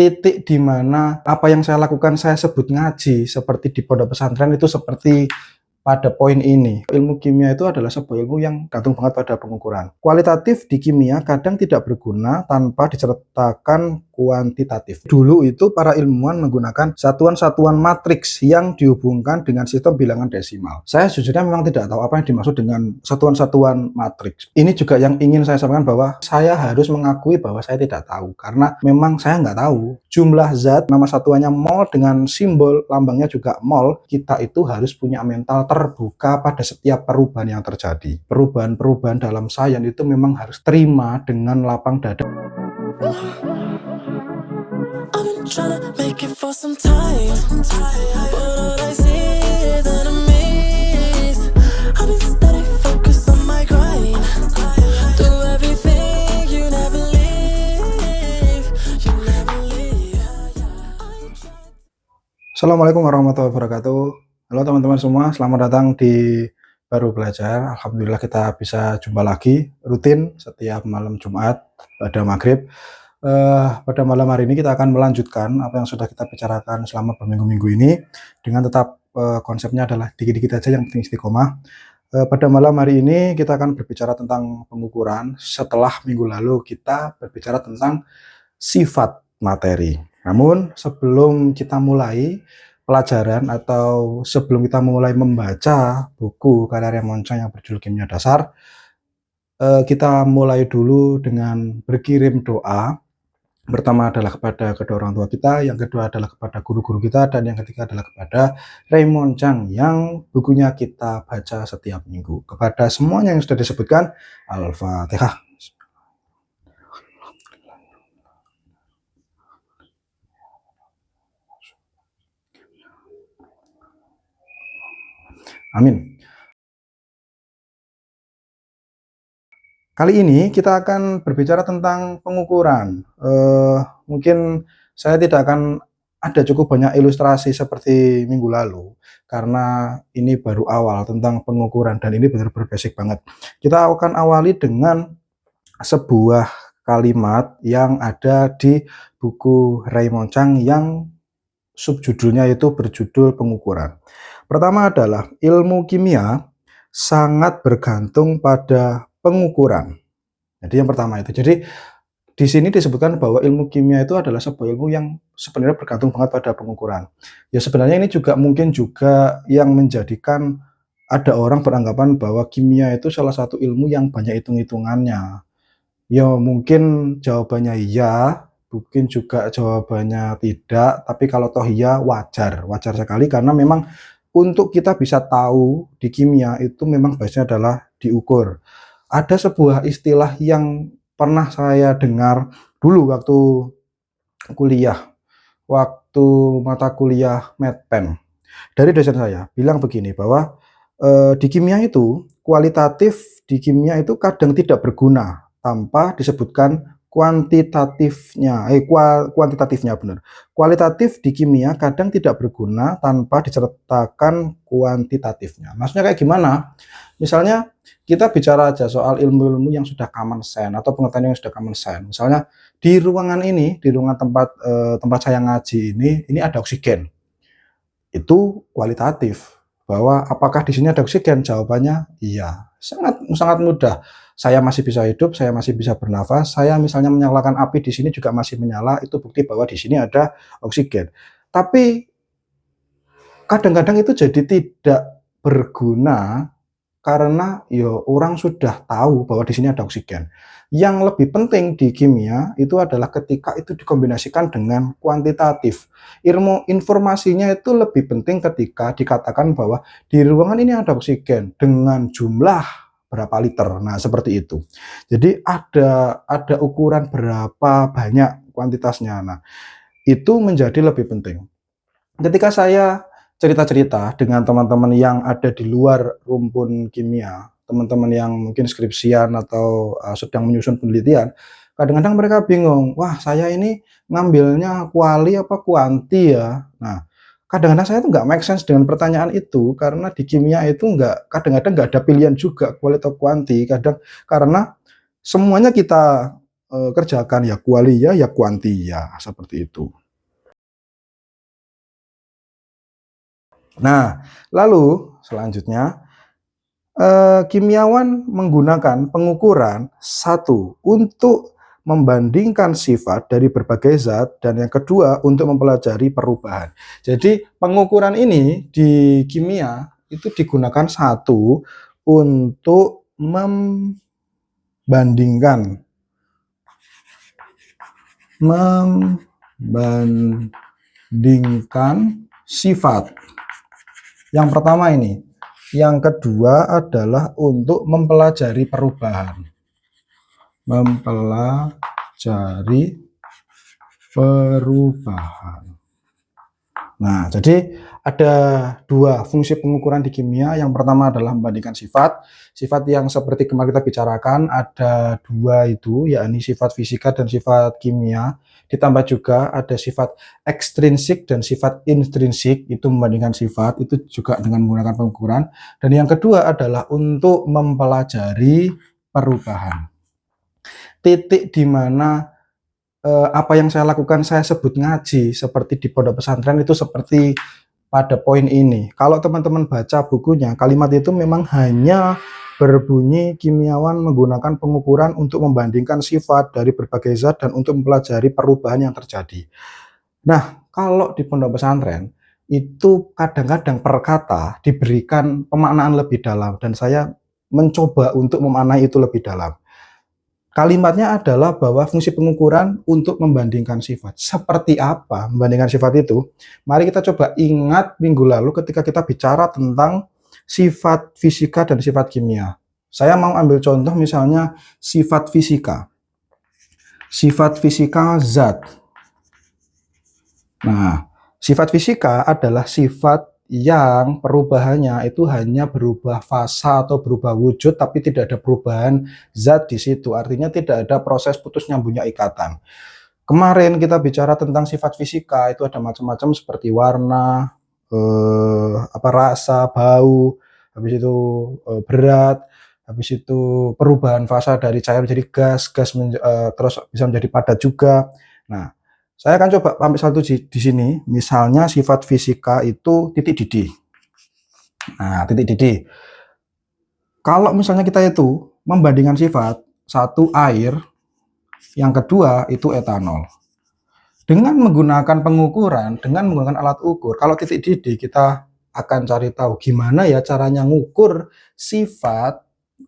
titik di mana apa yang saya lakukan saya sebut ngaji seperti di pondok pesantren itu seperti pada poin ini. Ilmu kimia itu adalah sebuah ilmu yang gantung banget pada pengukuran. Kualitatif di kimia kadang tidak berguna tanpa disertakan kuantitatif. Dulu itu para ilmuwan menggunakan satuan-satuan matriks yang dihubungkan dengan sistem bilangan desimal. Saya sejujurnya memang tidak tahu apa yang dimaksud dengan satuan-satuan matriks. Ini juga yang ingin saya sampaikan bahwa saya harus mengakui bahwa saya tidak tahu. Karena memang saya nggak tahu. Jumlah zat, nama satuannya mol dengan simbol lambangnya juga mol, kita itu harus punya mental terbuka pada setiap perubahan yang terjadi. Perubahan-perubahan dalam sains itu memang harus terima dengan lapang dada. Assalamualaikum warahmatullahi wabarakatuh. Halo teman-teman semua, selamat datang di Baru Belajar. Alhamdulillah kita bisa jumpa lagi rutin setiap malam Jumat pada maghrib. Pada malam hari ini kita akan melanjutkan apa yang sudah kita bicarakan selama berminggu-minggu ini dengan tetap konsepnya adalah dikit-dikit aja yang penting istiqomah. Pada malam hari ini kita akan berbicara tentang pengukuran setelah minggu lalu kita berbicara tentang sifat materi. Namun sebelum kita mulai pelajaran atau sebelum kita mulai membaca buku karya Raymond Chang yang berjudul Kimia Dasar, kita mulai dulu dengan berkirim doa. Pertama adalah kepada kedua orang tua kita, yang kedua adalah kepada guru-guru kita, dan yang ketiga adalah kepada Raymond Chang yang bukunya kita baca setiap minggu. Kepada semuanya yang sudah disebutkan, Al-Fatihah. Amin. Kali ini kita akan berbicara tentang pengukuran. Mungkin saya tidak akan ada cukup banyak ilustrasi seperti minggu lalu, karena ini baru awal tentang pengukuran dan ini benar-benar basic banget. Kita akan awali dengan sebuah kalimat yang ada di buku Raymond Chang yang subjudulnya itu berjudul pengukuran. Pertama adalah ilmu kimia sangat bergantung pada pengukuran. Jadi yang pertama itu. Jadi di sini disebutkan bahwa ilmu kimia itu adalah sebuah ilmu yang sebenarnya bergantung banget pada pengukuran. Ya sebenarnya ini juga mungkin juga yang menjadikan ada orang beranggapan bahwa kimia itu salah satu ilmu yang banyak hitung-hitungannya. Ya mungkin jawabannya iya, mungkin juga jawabannya tidak, tapi kalau toh iya wajar sekali karena memang untuk kita bisa tahu di kimia itu memang base-nya adalah diukur. Ada sebuah istilah yang pernah saya dengar dulu waktu kuliah, waktu mata kuliah MedPen. Dari dosen saya bilang begini bahwa di kimia itu kualitatif di kimia itu kadang tidak berguna tanpa disebutkan kuantitatifnya, kuantitatifnya benar. Kualitatif di kimia kadang tidak berguna tanpa diceritakan kuantitatifnya. Maksudnya kayak gimana? Misalnya kita bicara aja soal ilmu-ilmu yang sudah common sense atau pengetahuan yang sudah common sense. Misalnya di ruangan ini, di ruangan tempat saya ngaji ini ada oksigen. Itu kualitatif. Bahwa apakah di sini ada oksigen? Jawabannya iya. Sangat mudah. Saya masih bisa hidup, saya masih bisa bernafas. Saya misalnya menyalakan api di sini juga masih menyala, itu bukti bahwa di sini ada oksigen. Tapi kadang-kadang itu jadi tidak berguna karena orang sudah tahu bahwa di sini ada oksigen. Yang lebih penting di kimia itu adalah ketika itu dikombinasikan dengan kuantitatif. Informasinya itu lebih penting ketika dikatakan bahwa di ruangan ini ada oksigen dengan jumlah berapa liter. Nah, seperti itu. Jadi ada ukuran berapa banyak kuantitasnya. Nah, itu menjadi lebih penting. Ketika saya cerita-cerita dengan teman-teman yang ada di luar rumpun kimia, teman-teman yang mungkin skripsian atau sedang menyusun penelitian, kadang-kadang mereka bingung, wah saya ini ngambilnya kuali apa kuanti ya. Nah, kadang-kadang saya tuh nggak make sense dengan pertanyaan itu, karena di kimia itu kadang-kadang nggak ada pilihan juga kuali atau kuanti, karena semuanya kita kerjakan, ya qualia, ya quantia, seperti itu. Nah, lalu selanjutnya, kimiawan menggunakan pengukuran satu untuk membandingkan sifat dari berbagai zat, dan yang kedua untuk mempelajari perubahan. Jadi pengukuran ini di kimia itu digunakan satu untuk membandingkan sifat. Yang pertama ini. Yang kedua adalah untuk mempelajari perubahan. Nah, jadi ada dua fungsi pengukuran di kimia. Yang pertama adalah membandingkan sifat. Sifat yang seperti kemarin kita bicarakan ada dua itu, yakni sifat fisika dan sifat kimia. Ditambah juga ada sifat ekstrinsik dan sifat intrinsik, itu membandingkan sifat, itu juga dengan menggunakan pengukuran. Dan yang kedua adalah untuk mempelajari perubahan. Titik di mana apa yang saya lakukan saya sebut ngaji seperti di pondok pesantren itu seperti pada poin ini. Kalau teman-teman baca bukunya, kalimat itu memang hanya berbunyi kimiawan menggunakan pengukuran untuk membandingkan sifat dari berbagai zat dan untuk mempelajari perubahan yang terjadi. Nah, kalau di pondok pesantren itu kadang-kadang per kata diberikan pemaknaan lebih dalam, dan saya mencoba untuk memaknai itu lebih dalam. Kalimatnya adalah bahwa fungsi pengukuran untuk membandingkan sifat. Seperti apa membandingkan sifat itu? Mari kita coba ingat minggu lalu ketika kita bicara tentang sifat fisika dan sifat kimia. Saya mau ambil contoh misalnya sifat fisika. Sifat fisika zat. Nah, sifat fisika adalah sifat yang perubahannya itu hanya berubah fasa atau berubah wujud, tapi tidak ada perubahan zat di situ. Artinya tidak ada proses putus nyambungnya ikatan. Kemarin kita bicara tentang sifat fisika, itu ada macam-macam seperti warna, rasa, bau, habis itu berat, habis itu perubahan fasa dari cair menjadi gas, terus bisa menjadi padat juga. Nah, saya akan coba ambil satu di sini, misalnya sifat fisika itu titik didih. Nah, titik didih. Kalau misalnya kita itu membandingkan sifat, satu air, yang kedua itu etanol. Dengan menggunakan pengukuran, dengan menggunakan alat ukur, kalau titik didih kita akan cari tahu gimana ya caranya ngukur sifat,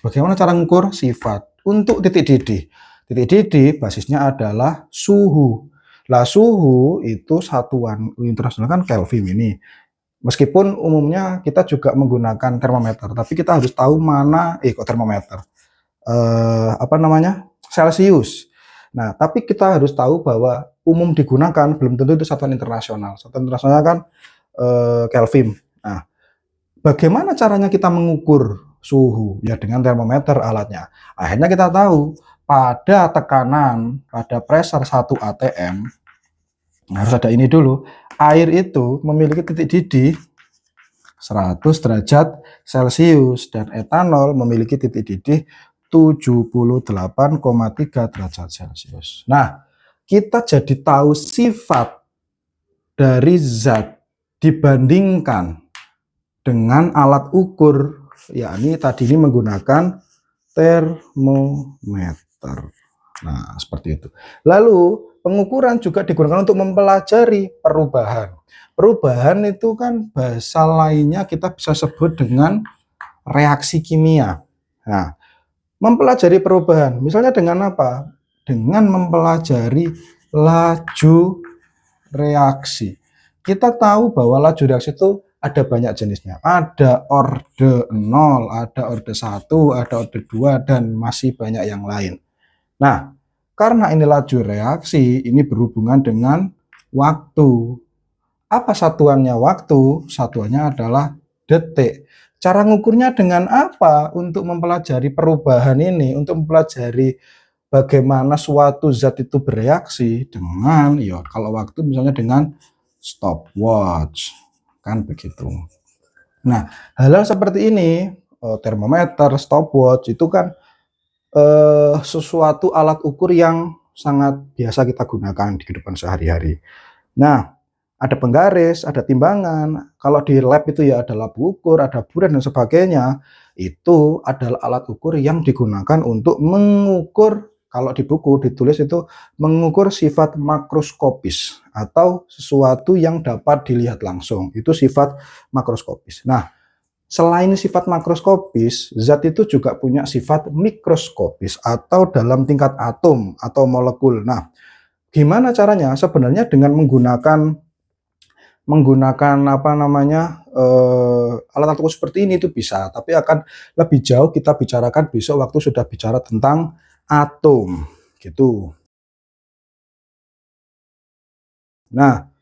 bagaimana cara ngukur sifat untuk titik didih. Titik didih basisnya adalah suhu. Lah suhu itu satuan internasional kan Kelvin ini. Meskipun umumnya kita juga menggunakan termometer, tapi kita harus tahu mana termometer. Celcius. Nah, tapi kita harus tahu bahwa umum digunakan belum tentu itu satuan internasional. Satuan internasional kan Kelvin. Nah, bagaimana caranya kita mengukur suhu? Ya dengan termometer alatnya. Akhirnya kita tahu pada tekanan, pada pressure 1 atm, harus ada ini dulu, air itu memiliki titik didih 100 derajat Celcius dan etanol memiliki titik didih 78,3 derajat Celcius. Nah, kita jadi tahu sifat dari zat dibandingkan dengan alat ukur, yakni tadi ini menggunakan termometer. Nah, seperti itu. Lalu, pengukuran juga digunakan untuk mempelajari perubahan. Perubahan itu kan bahasa lainnya kita bisa sebut dengan reaksi kimia. Nah, mempelajari perubahan, misalnya dengan apa? Dengan mempelajari laju reaksi. Kita tahu bahwa laju reaksi itu ada banyak jenisnya. Ada orde 0, ada orde 1, ada orde 2, dan masih banyak yang lain. Nah, karena ini laju reaksi, ini berhubungan dengan waktu. Apa satuannya waktu? Satuannya adalah detik. Cara ngukurnya dengan apa untuk mempelajari perubahan ini? Untuk mempelajari bagaimana suatu zat itu bereaksi dengan, ya kalau waktu misalnya dengan stopwatch. Kan begitu. Nah, hal-hal seperti ini, termometer, stopwatch itu kan sesuatu alat ukur yang sangat biasa kita gunakan di kehidupan sehari-hari. Nah, ada penggaris, ada timbangan, kalau di lab itu ya ada labu ukur, ada buran dan sebagainya. Itu adalah alat ukur yang digunakan untuk mengukur, kalau di buku ditulis itu mengukur sifat makroskopis atau sesuatu yang dapat dilihat langsung. Itu sifat makroskopis. Nah, selain sifat makroskopis, zat itu juga punya sifat mikroskopis atau dalam tingkat atom atau molekul. Nah, gimana caranya? Sebenarnya dengan menggunakan apa namanya, alat-alat ukur seperti ini itu bisa, tapi akan lebih jauh kita bicarakan besok waktu sudah bicara tentang atom, gitu. Nah,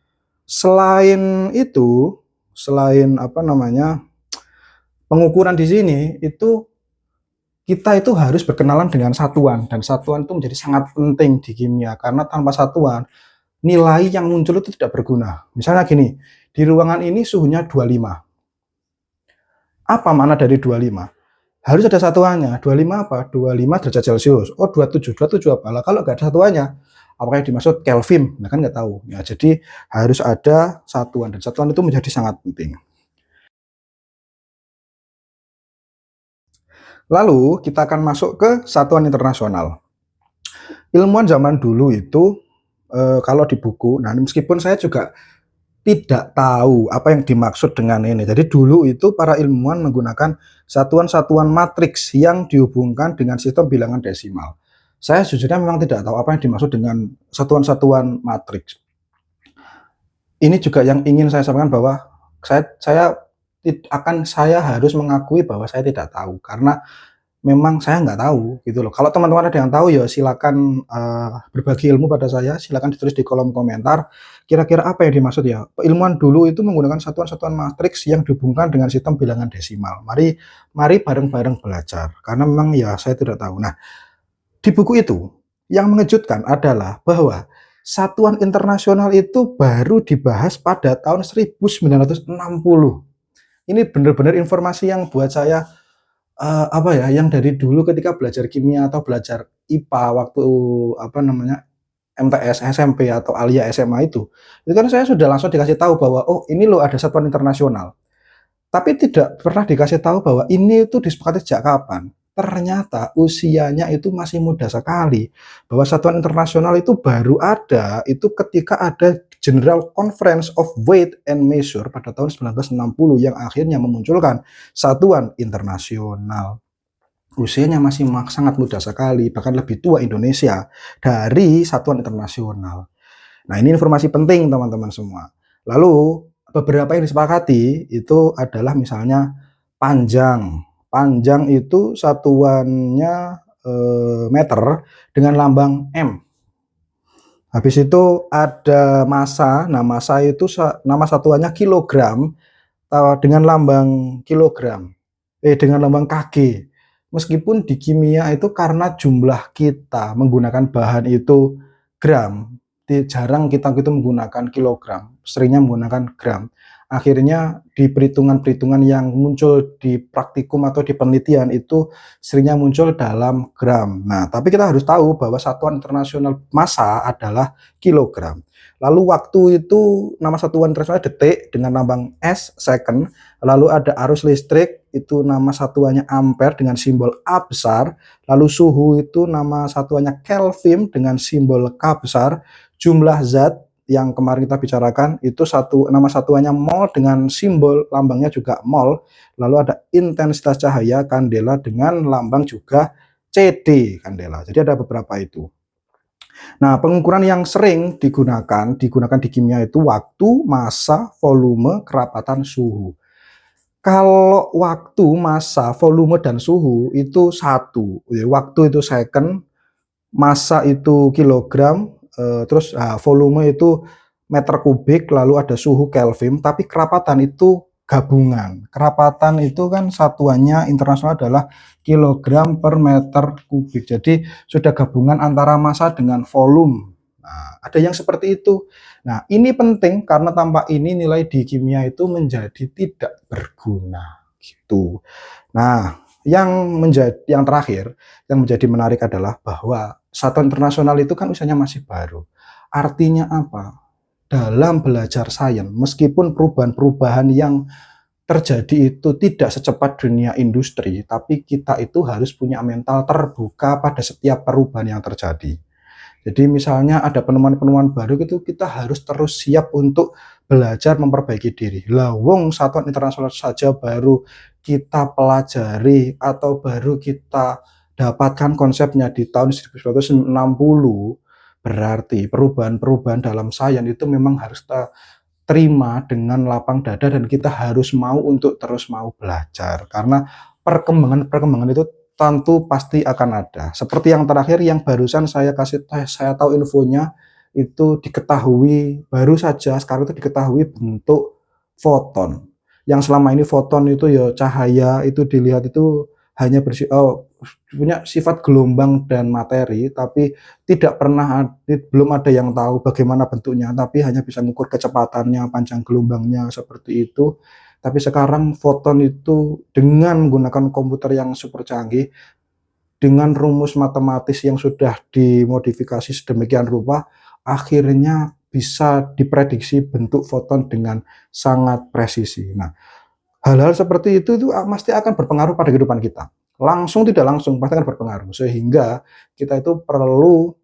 selain itu, selain apa namanya, pengukuran di sini, itu kita itu harus berkenalan dengan satuan, dan satuan itu menjadi sangat penting di kimia, karena tanpa satuan, nilai yang muncul itu tidak berguna. Misalnya gini, di ruangan ini suhunya 25. Apa makna dari 25? Harus ada satuannya. 25 apa? 25 derajat Celcius. Oh, 27. 27 apa? Lah kalau nggak ada satuannya, apakah yang dimaksud Kelvin? Nah, kan nggak tahu. Ya, jadi harus ada satuan, dan satuan itu menjadi sangat penting. Lalu kita akan masuk ke satuan internasional. Ilmuwan zaman dulu itu kalau di buku, nah meskipun saya juga tidak tahu apa yang dimaksud dengan ini. Jadi dulu itu para ilmuwan menggunakan satuan-satuan matriks yang dihubungkan dengan sistem bilangan desimal. Saya sejujurnya memang tidak tahu apa yang dimaksud dengan satuan-satuan matriks. Ini juga yang ingin saya sampaikan bahwa saya harus mengakui bahwa saya tidak tahu, karena memang saya nggak tahu gitu loh. Kalau teman-teman ada yang tahu ya silakan berbagi ilmu pada saya, silakan ditulis di kolom komentar. Kira-kira apa yang dimaksud ya? Ilmuwan dulu itu menggunakan satuan-satuan matriks yang dihubungkan dengan sistem bilangan desimal. Mari bareng-bareng belajar, karena memang ya saya tidak tahu. Nah, di buku itu yang mengejutkan adalah bahwa satuan internasional itu baru dibahas pada tahun 1960. Ini benar-benar informasi yang buat saya apa ya, yang dari dulu ketika belajar kimia atau belajar IPA waktu apa namanya, MTS, SMP atau Alia SMA itu kan saya sudah langsung dikasih tahu bahwa, "Oh, ini loh ada satuan internasional." Tapi tidak pernah dikasih tahu bahwa ini itu disepakati sejak kapan. Ternyata usianya itu masih muda sekali. Bahwa satuan internasional itu baru ada itu ketika ada General Conference of Weight and Measure pada tahun 1960 yang akhirnya memunculkan satuan internasional. Usianya masih sangat muda sekali, bahkan lebih tua Indonesia dari satuan internasional. Nah, ini informasi penting teman-teman semua. Lalu beberapa yang disepakati itu adalah misalnya panjang. Panjang itu satuannya meter dengan lambang M. Habis itu ada massa. Nah, massa itu nama satuannya kilogram dengan lambang kilogram. Dengan lambang Kg. Meskipun di kimia itu karena jumlah kita menggunakan bahan itu gram, jarang kita itu menggunakan kilogram, seringnya menggunakan gram. Akhirnya di perhitungan-perhitungan yang muncul di praktikum atau di penelitian itu seringnya muncul dalam gram. Nah, tapi kita harus tahu bahwa satuan internasional massa adalah kilogram. Lalu waktu itu nama satuan internasional detik dengan lambang S, second. Lalu ada arus listrik, itu nama satuannya ampere dengan simbol A besar. Lalu suhu itu nama satuannya Kelvin dengan simbol K besar. Jumlah zat yang kemarin kita bicarakan itu nama satuannya mol dengan simbol lambangnya juga mol. Lalu ada intensitas cahaya kandela dengan lambang juga CD kandela. Jadi ada beberapa itu. Nah, pengukuran yang sering digunakan di kimia itu waktu, massa, volume, kerapatan, suhu. Kalau waktu, massa, volume, dan suhu itu satu. Waktu itu second, massa itu kilogram, terus volume itu meter kubik, lalu ada suhu Kelvin, tapi kerapatan itu gabungan. Kerapatan itu kan satuannya internasional adalah kilogram per meter kubik. Jadi sudah gabungan antara massa dengan volume. Nah, ada yang seperti itu. Nah, ini penting karena tanpa ini nilai di kimia itu menjadi tidak berguna gitu. Nah, yang terakhir, yang menjadi menarik adalah bahwa satuan internasional itu kan usianya masih baru. Artinya apa? Dalam belajar sains, meskipun perubahan-perubahan yang terjadi itu tidak secepat dunia industri, tapi kita itu harus punya mental terbuka pada setiap perubahan yang terjadi. Jadi misalnya ada penemuan-penemuan baru itu kita harus terus siap untuk belajar memperbaiki diri. Lah wong satuan internasional saja baru kita pelajari atau baru kita dapatkan konsepnya di tahun 1960, berarti perubahan-perubahan dalam sains itu memang harus kita terima dengan lapang dada dan kita harus mau untuk terus mau belajar. Karena perkembangan-perkembangan itu tentu pasti akan ada. Seperti yang terakhir yang barusan saya tahu infonya itu diketahui baru saja sekarang itu diketahui bentuk foton. Yang selama ini foton itu ya cahaya itu dilihat itu hanya punya sifat gelombang dan materi, tapi tidak pernah belum ada yang tahu bagaimana bentuknya, tapi hanya bisa mengukur kecepatannya, panjang gelombangnya seperti itu. Tapi sekarang foton itu dengan menggunakan komputer yang super canggih, dengan rumus matematis yang sudah dimodifikasi sedemikian rupa, akhirnya bisa diprediksi bentuk foton dengan sangat presisi. Nah, hal-hal seperti itu pasti akan berpengaruh pada kehidupan kita. Langsung tidak langsung pasti akan berpengaruh. Sehingga kita itu perlu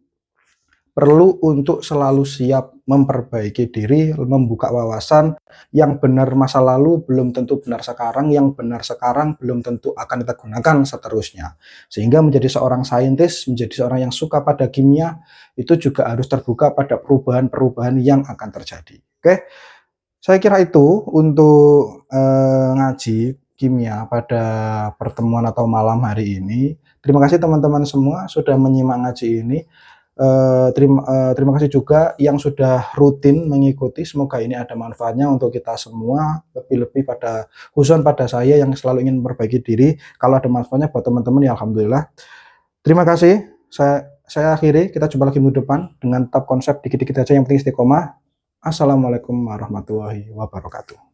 untuk selalu siap memperbaiki diri, membuka wawasan. Yang benar masa lalu belum tentu benar sekarang, yang benar sekarang belum tentu akan kita gunakan seterusnya. Sehingga menjadi seorang saintis, menjadi seorang yang suka pada kimia, itu juga harus terbuka pada perubahan-perubahan yang akan terjadi. Oke, saya kira itu untuk ngaji kimia pada pertemuan atau malam hari ini. Terima kasih teman-teman semua sudah menyimak ngaji ini. Terima kasih juga yang sudah rutin mengikuti, semoga ini ada manfaatnya untuk kita semua, lebih-lebih khususnya pada saya yang selalu ingin memperbaiki diri. Kalau ada manfaatnya buat teman-teman ya alhamdulillah. Terima kasih, saya akhiri, kita jumpa lagi minggu depan dengan tetap konsep dikit-dikit aja yang penting istiqomah. Assalamualaikum warahmatullahi wabarakatuh.